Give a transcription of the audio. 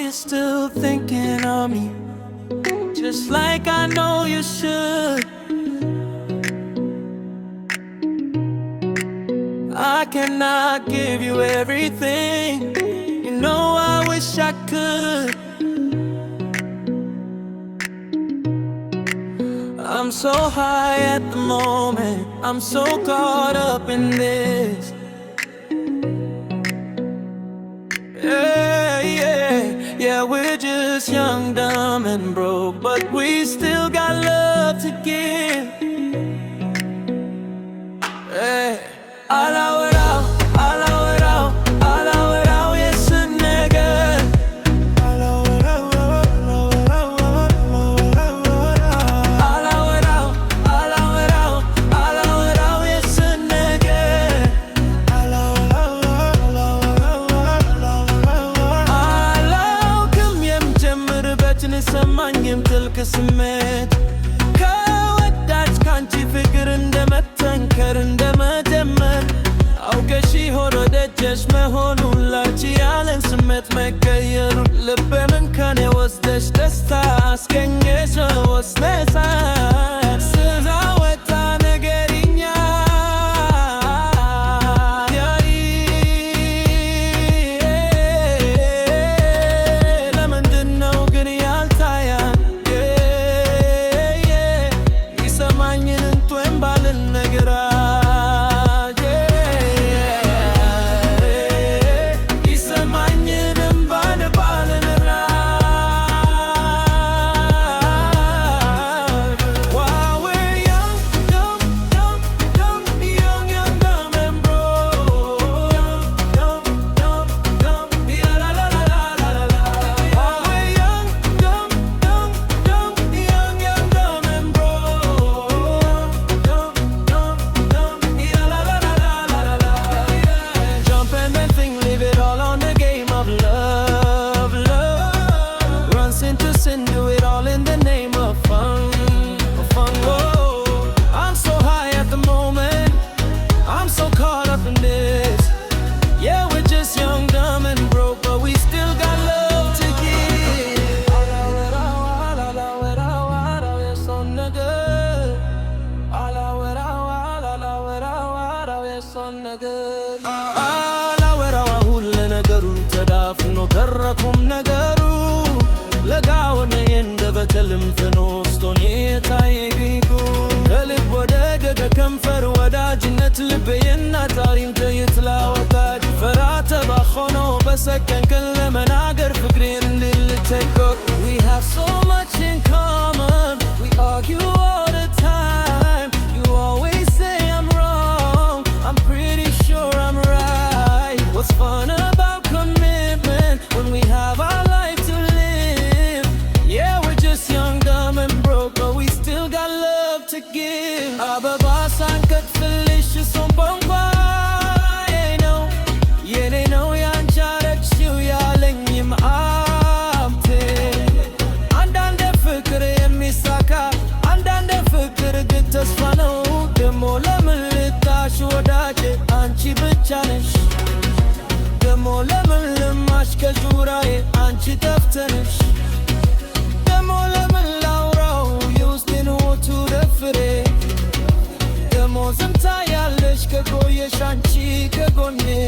you're still thinking of me, just like I know you should. I cannot give you everything, you know I wish I could. I'm so high at the moment, I'm so caught up in this. Yeah, we're just young, dumb and broke, but we still got love to give. Hey, allow it out, allow it out, allow it out, yes a nigga. Allow it out, allow it out, allow it out, allow it out, allow it out, yes a nigga. Allow it out, allow it out, allow ከም የምጀምርበትን የሰማኝም ጥልቅ ስሜት ከወዳጅ ካንቺ ፍቅር እንደመተንከር እንደመጀመር አውቀሽ ሆኖ ደጀሽ መሆኑን ላንቺ ያለን ስሜት መቀየሩ ልቤምን ከኔ ወስደሽ ደስታ አስገኘሽ ወስነሳ ስዛወጣ ነገርኛ ለምንድነው ግን ያልታያን ይሰማኝን እንቶን ባልን ነገራ do it all in the name of fun, oh, I'm so high at the moment, I'm so caught up in this. Yeah, we're just young, dumb and broke, but we still got love to give. Allow it out, allow it out, allow it so nigga. Allow it out, allow it out, allow it so nigga. Allow it out, ሁሉ ነገሩን ተዳፍኖ ተረኩም ነገሩ ለጋውን እንደበተልም ተኖስቶን የታየግኩ ከልብ ወደ ገገ ከንፈር ወዳጅነት ልቤ የናታሪም ተይትላወቃድ ፈራ ተባኾኖ በሰከን ቀን ለመናገር ፍቅሬን ልልተኮ We have so much in common, we argue all the time. You always say I'm wrong, I'm pretty sure I'm right. What's fun about commitment when we have our life to live? Yeah, we're just young, dumb and broke, but we still got love to give. Ababa sankat felicious on bongwa. Yeah, they know yancharak shu yalengim amte. Andan de fikr yemisaka, andan de fikr git tasfano. Demo lemlitash wadaje anchi bichanesh. Demo lemlmash kajuraye anchi taftanesh. Demo lemn laurao yustin hotu defre. Demo zamta yalesh ke koyesh anchi ke gonne.